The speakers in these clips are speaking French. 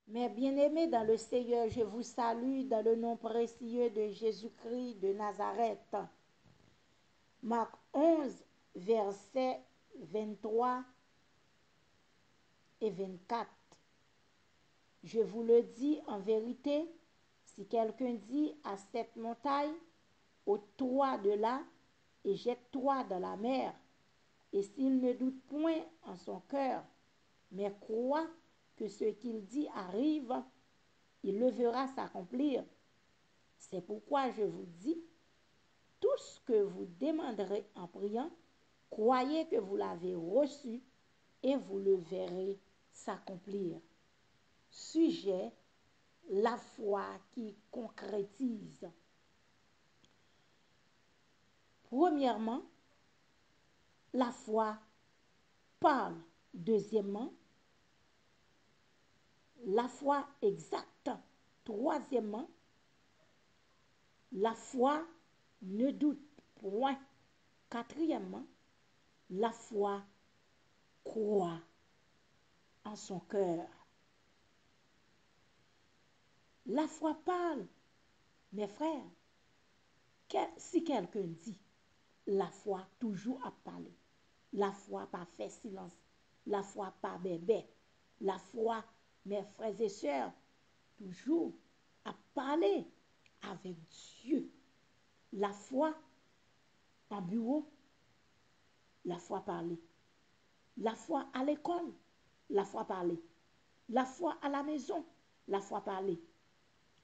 Mes bien-aimés dans le Seigneur, je vous salue dans le nom précieux de Jésus-Christ de Nazareth. Marc 11, versets 23 et 24. Je vous le dis en vérité, si quelqu'un dit à cette montagne, ôte-toi de là et jette-toi dans la mer, et s'il ne doute point en son cœur, mais croit que ce qu'il dit arrive, il le verra s'accomplir. C'est pourquoi je vous dis, tout ce que vous demanderez en priant, croyez que vous l'avez reçu et vous le verrez s'accomplir. Sujet, la foi qui concrétise. Premièrement, la foi parle. Deuxièmement, la foi exacte. Troisièmement, la foi ne doute point. Quatrièmement, la foi croit en son cœur. La foi parle. Mes frères, si quelqu'un dit, la foi toujours à parler. La foi pas fait silence. La foi pas bébé. La foi, mes frères et sœurs, toujours à parler avec Dieu. La foi en bureau, la foi parler. La foi à l'école, la foi parler. La foi à la maison, la foi parler.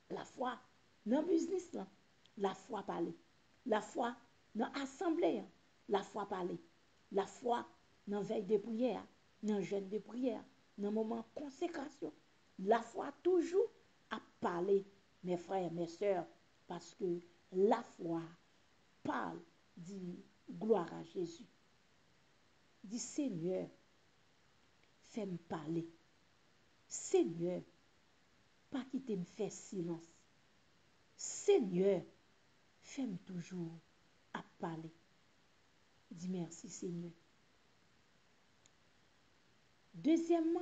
La foi dans le business, la foi parler. La foi dans l'assemblée, la foi parler. La foi dans la veille de prière, dans le jeûne de prière, dans le moment de consécration. La foi toujours à parler, mes frères, mes sœurs, parce que la foi parle, dit gloire à Jésus. Dit Seigneur, fais-moi parler. Seigneur, pas quitter me faire silence. Seigneur, fais-moi toujours à parler. Dis merci Seigneur. Deuxièmement,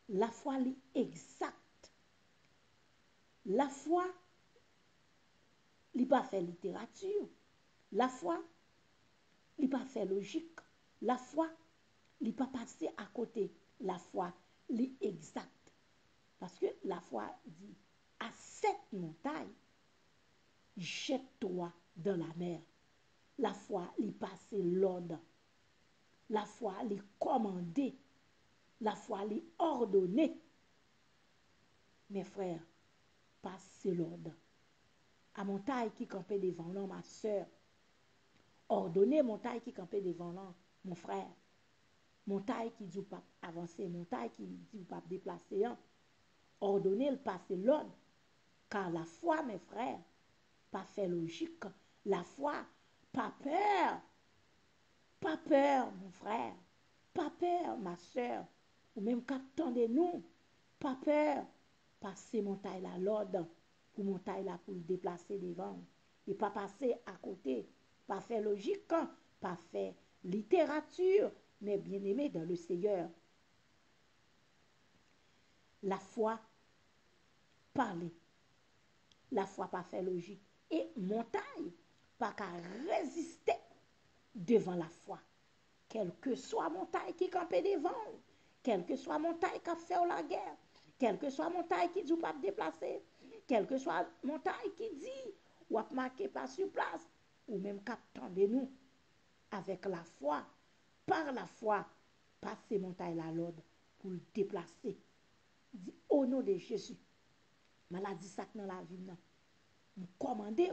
la foi est exacte. La foi n'est pas fait littérature. La foi n'est pas fait logique. La foi n'est pas passé à côté. La foi est exacte. Parce que la foi dit, à cette montagne, jette-toi dans la mer. La foi est passé l'ordre. La foi est commandée. La foi est ordonnée. Mes frères, passez l'ordre. À montagne qui campait devant l'homme, ma soeur. Ordonnez montagne qui campait devant l'homme, mon frère. Montagne qui dit pas avancer, montagne qui dit pas déplacer. Ordonnez le passer l'ordre. Car la foi, mes frères, pas fait logique. La foi, pas peur. Pas peur, mon frère. Pas peur, ma soeur. Ou même qu'attendez-nous. Pas peur. Passer montagne là l'ordre. Pour montagne là pour le déplacer devant. Et pas passer à côté. Pas faire logique. Pas faire littérature. Mais bien aimé dans le Seigneur. La foi, parler. La foi pas fait logique. Et montagne, pas qu'à résister devant la foi. Quelle que soit montagne qui campait devant, quelle que soit montagne qui a fait la guerre, quelle que soit montagne qui dit pas déplacer, quelle que soit montagne qui dit ou a marqué pas sur place, ou même qu'attendez nous avec la foi, par la foi, passer montagne la l'ordre pour le déplacer. Dit au nom de Jésus, maladie ça dans la vie, nous commandez,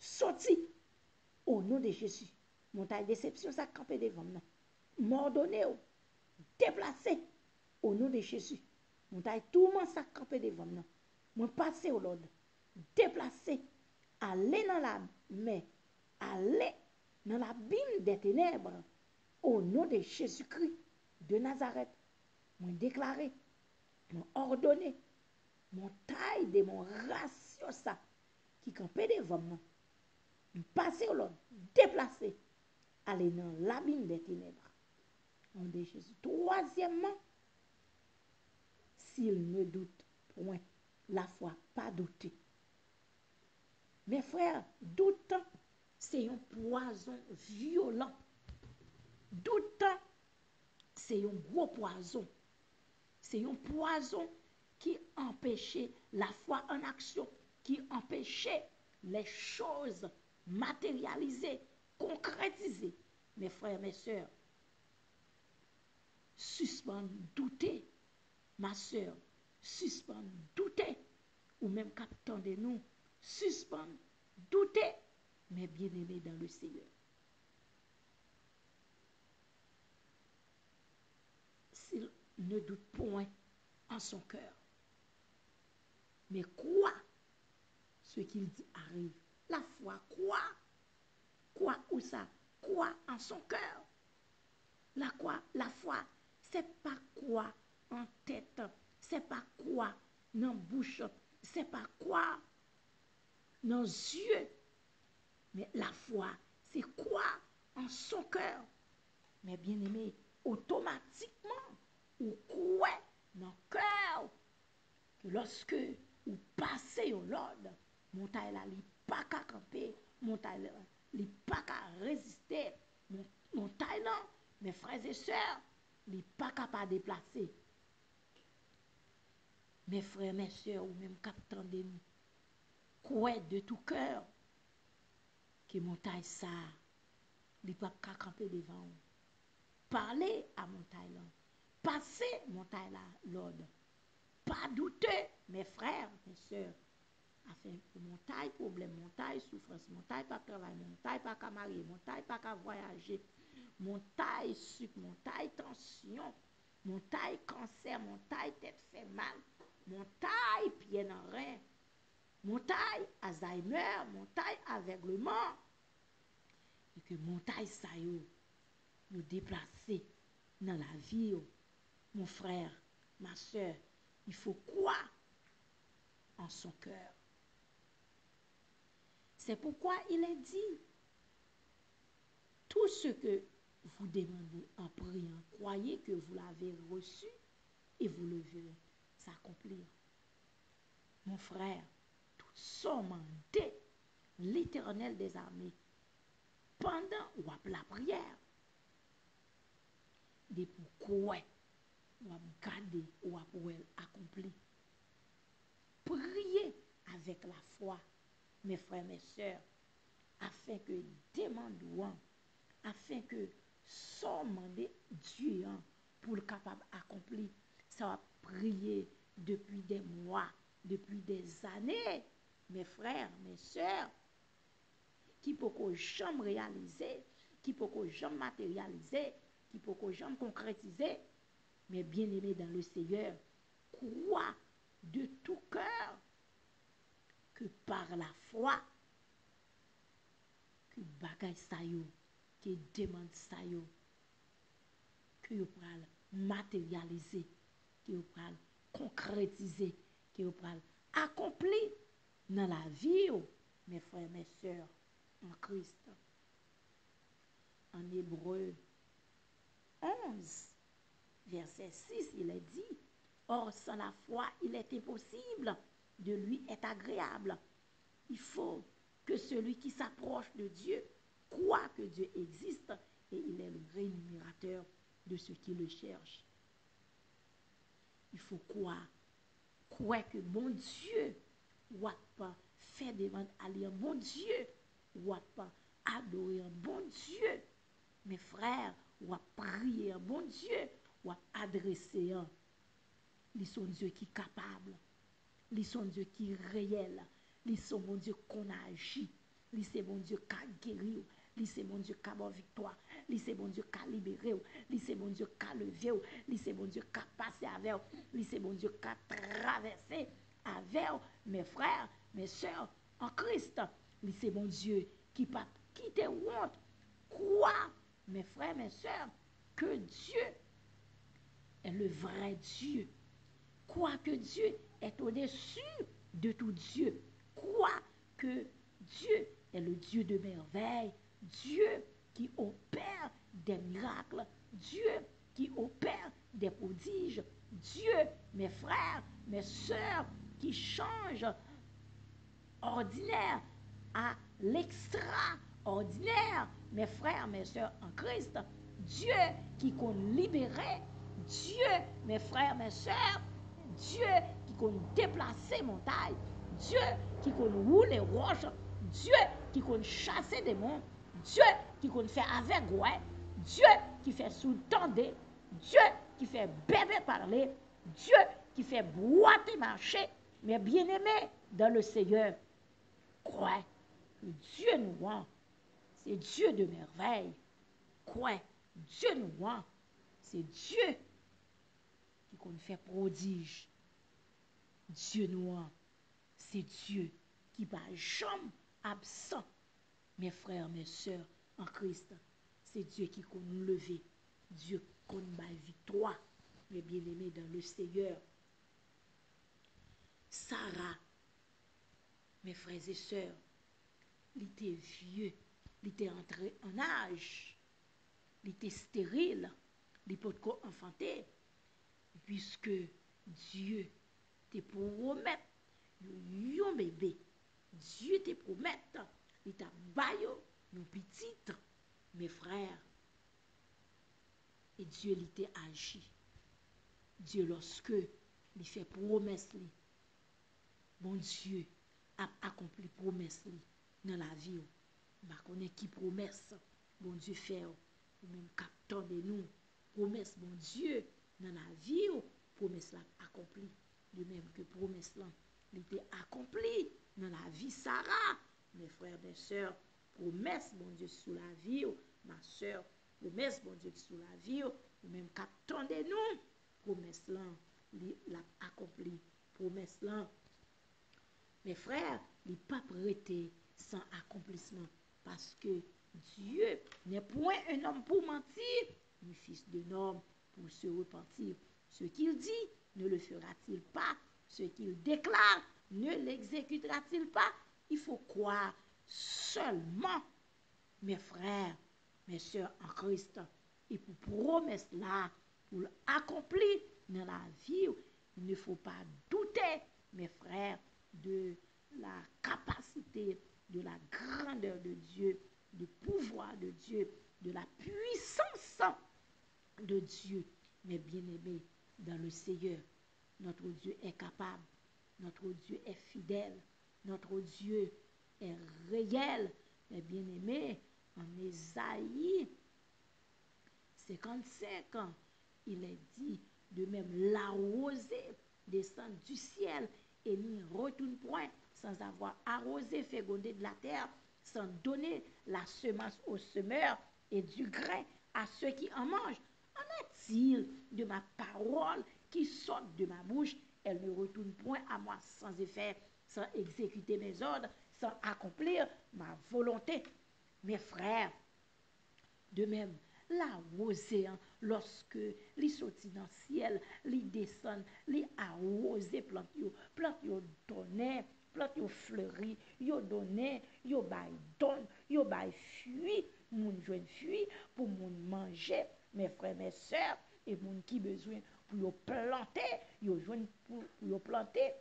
sorti au nom de Jésus. Montagne déception, ça campé devant nous. M'ordonnez, déplacez au nom de Jésus. Montagne tout le monde ça campé devant nous. Moi passer au l'ordre. Déplacez. Allez dans la main. Allez dans la bine des ténèbres. Au nom de Jésus-Christ de Nazareth. Moi déclaré. Moi ordonné. Mon taille de mon ratio ça. Qui campé devant nous. Passer au l'ordre. Déplacez. Allez dans l'abîme des ténèbres. Au nom de Jésus. Troisièmement, s'il ne doute point, la foi pas douter. Mes frères, doute, c'est un poison violent. Doute, c'est un gros poison. C'est un poison qui empêchait la foi en action, qui empêchait les choses matérialisées, concrétisées. Mes frères, mes sœurs, suspend douter, ma sœur, suspend douter, ou même captant de nous, suspend douter, mais bien-aimés dans le Seigneur. S'il ne doute point en son cœur, mais croit ce qu'il dit arrive. La foi, croit où ça? Croit en son cœur. La foi, c'est pas quoi en tête, c'est pas quoi dans bouche, c'est pas quoi dans yeux, mais la foi, c'est quoi en son cœur. Mais bien aimé, automatiquement, ou quoi dans le cœur, que lorsque vous passez au Lord, montagne là, il pas qu'à camper, montagne là, il pas qu'à résister, montagne là, mes frères et sœurs, il pas capable de déplacer. Mes frères, mes sœurs, ou même capitaine de nous, croyez de tout cœur que montagne ça, il pas qu'à camper devant vous. Parlez à montagne là, passez montagne là, Lord. Pas douter, mes frères, mes sœurs, afin que montagne, problème, montagne, souffrance, montagne, pas travail, montagne, pas qu'à marier, montagne, pas qu'à voyager, montagne, sucre, montagne, tension, montagne, cancer, montagne, tête fait mal, montagne, pied dans rein, montagne, Alzheimer, montagne, aveuglement, et que montagne, ça yo déplacé dans la vie, mon frère, ma soeur, il faut croire en son cœur. C'est pourquoi il est dit, tout ce que vous demandez en priant, croyez que vous l'avez reçu et vous le verrez s'accomplir. Mon frère, tout sommandé l'Éternel des armées pendant la prière, de pourquoi ou garder ou accomplir. Priez avec la foi, mes frères, mes sœurs, afin que demandons, afin que sommandez Dieu pour le capable d'accomplir. Ça va prier depuis des mois, depuis des années, mes frères, mes sœurs, qui peut que jamais réaliser, qui peut que jamais matérialiser, qui peut que jamais concrétiser, mais bien aimé dans le Seigneur, crois de tout cœur que par la foi, que bagay sa yo, que demande sa yo, que yo pral matérialiser, que yo pral concrétiser, que yo pral accomplir dans la vie, mes frères, mes sœurs, en Christ. En Hébreu 11, verset 6, il est dit, or sans la foi, il est impossible de lui être agréable. Il faut que celui qui s'approche de Dieu croit que Dieu existe et il est le rémunérateur de ceux qui le cherchent. Il faut croire que mon Dieu ou pas faire demande à lui un bon Dieu ou pas adorer un bon Dieu. Mes frères, ou prier un bon Dieu ou adresser un. Ils sont Dieu qui est capable. Ils sont Dieu qui est réel. Ils sont mon Dieu qu'on agit. Ils sont mon Dieu qui a guéri. Ils sont mon Dieu qui a bonne victoire. Ils sont mon Dieu qui a libéré. Ils sont mon Dieu qui a levé. Ils sont mon Dieu qui a passé avec. Ils sont mon Dieu qui a traversé avec mes frères, mes soeurs en Christ. Ils sont mon Dieu qui n'a pas quitté honte. Crois, mes frères, mes soeurs, que Dieu est le vrai Dieu. Crois que Dieu est au-dessus de tout Dieu. Crois que Dieu est le Dieu de merveille. Dieu qui opère des miracles. Dieu qui opère des prodiges. Dieu, mes frères, mes sœurs, qui change ordinaire à l'extraordinaire, mes frères, mes sœurs en Christ. Dieu qui compte libérer, Dieu, mes frères, mes sœurs, Dieu qui compte déplacer montagne, Dieu qui compte rouler roches, Dieu qui compte chasser des monts, Dieu qui compte faire avec ouais, Dieu qui fait sous-tendre, Dieu qui fait bébé parler, Dieu qui fait boiter marcher, mes bien-aimés dans le Seigneur. Crois que Dieu nous rend, c'est Dieu de merveille. Crois, Dieu nous rend, c'est Dieu qui nous fait prodige. Dieu nous rend, c'est Dieu qui va jamais absent. Mes frères, mes sœurs en Christ, c'est Dieu qui nous lever, Dieu qui nous bat victoire, mes bien-aimés dans le Seigneur. Sarah, mes frères et sœurs, il était vieux, il était entré en âge, il était stérile, il peut pas enfanter, puisque Dieu te promet un bébé. Dieu te promet, il t'a baillé nos petites, mes frères. Et Dieu il t'a agi. Dieu lorsque il fait promesse, bon Dieu a accompli promesse dans la vie. Je connais qui promesse, bon Dieu fait, ou même capteur de nous, promesse, bon Dieu, dans la vie, promesse là accomplie. De même que promesse là, il était accompli dans la vie Sarah, mes frères, mes sœurs, promesse, bon Dieu, sur la vie, ma sœur, promesse, bon Dieu, sur la vie, ou même capteur de nous, promesse là, il l'a accompli, promesse là. Mes frères, il n'est pas prêté sans accomplissement. Parce que Dieu n'est point un homme pour mentir, ni fils d'un homme pour se repentir. Ce qu'il dit, ne le fera-t-il pas? Ce qu'il déclare, ne l'exécutera-t-il pas? Il faut croire seulement, mes frères, mes sœurs en Christ. Et pour promesse là, pour l'accomplir dans la vie, il ne faut pas douter, mes frères, de la capacité, de la grandeur de Dieu, du pouvoir de Dieu, de la puissance de Dieu. Mais bien aimé, dans le Seigneur, notre Dieu est capable, notre Dieu est fidèle, notre Dieu est réel. Mais bien aimé, en Ésaïe 55 ans, il est dit, de même la rosée descend du ciel et n'y retourne point sans avoir arrosé, fécondé de la terre, sans donner la semence aux semeurs et du grain à ceux qui en mangent. En est-il de ma parole qui sort de ma bouche? Elle ne retourne point à moi sans effet, sans exécuter mes ordres, sans accomplir ma volonté. Mes frères, de même, la rosée, lorsque li sorti dans le ciel, li descend, li arrose plante yo donne, plante yo fleuri, yo donne, yo bay donne, yo bay fruit, moun jwenn fruit pour moun manger, mes frères, mes sœurs, et moun qui besoin pour yo planter, yo jwenn pour yo planter.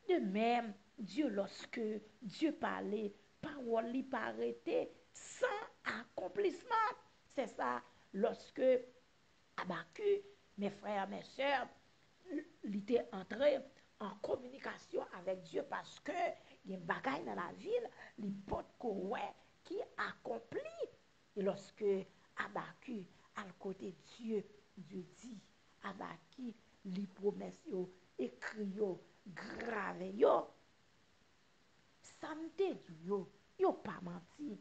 De même, Dieu, lorsque Dieu parlait, parole li pas arrêtée sans accomplissement. C'est ça, lorsque Abacu, mes frères, mes sœurs, il était entré en communication avec Dieu parce que il y a une bagaille dans la ville, les potes qui accomplit. Et lorsque Abacu, à côté de Dieu, Dieu dit, Abacu, les promesses, écrit, grave, ça me dit, yo pas menti.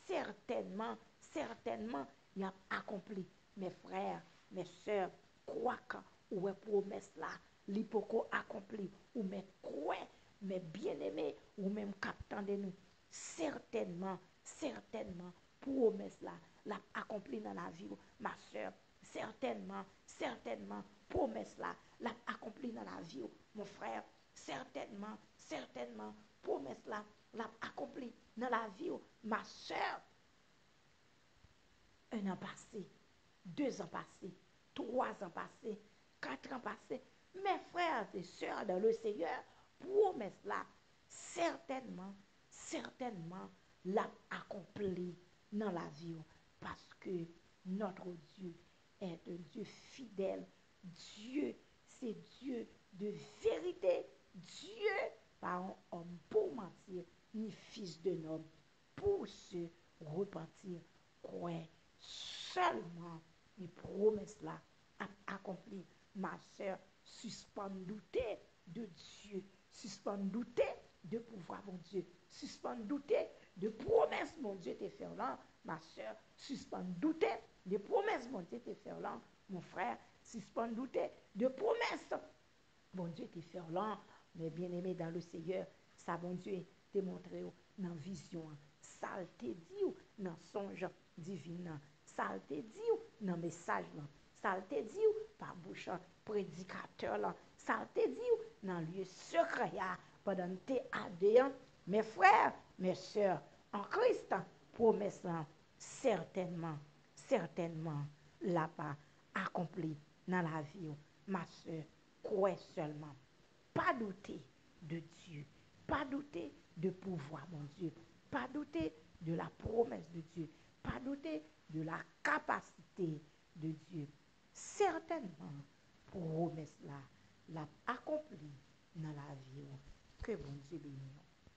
Certainement, certainement, il a accompli. Mes frères, mes sœurs, croient que ou promesse là, l'hypoco accompli, ou mais quoi, mais bien-aimés, ou même captant de nous. Certainement, certainement, promesse là, l'a accompli dans la vie, ma sœur. Certainement, certainement, promesse là, l'a accompli dans la vie, mon frère. Certainement, certainement, promesse là, l'a accompli dans la vie, ma soeur. 1 an passé, 2 ans passés, 3 ans passés, 4 ans passés. Mes frères et sœurs dans le Seigneur, promesse là, certainement, l'a accompli dans la vie. Parce que notre Dieu est un Dieu fidèle. Dieu, c'est Dieu de vérité. Dieu, pas un homme pour mentir, ni fils de homme pour se repentir. Croyez seulement les promesses là à accomplir. Ma soeur, suspend douter de Dieu, suspend douter de pouvoir mon Dieu, suspend douter de promesses mon Dieu te fait là, ma soeur, suspend douter de promesses mon Dieu te fait là, mon frère, suspend douter de promesses mon Dieu te fait là, mais bien aimé dans le Seigneur, ça mon Dieu te montré dans vision, ça te dit dans songe divin, ça te dit dans message là, ça te dit par bouche prédicateur là, ça te dit dans lieu secret pendant tes adhéants, mes frères, mes sœurs en Christ, promesse là, certainement l'a pas accompli dans la vie, ma sœur, crois seulement. Pas douter de Dieu, pas douter de pouvoir, mon Dieu, pas douter de la promesse de Dieu, pas douter de la capacité de Dieu. Certainement, promesse là, l'a accompli dans la vie. Que bon Dieu bénisse.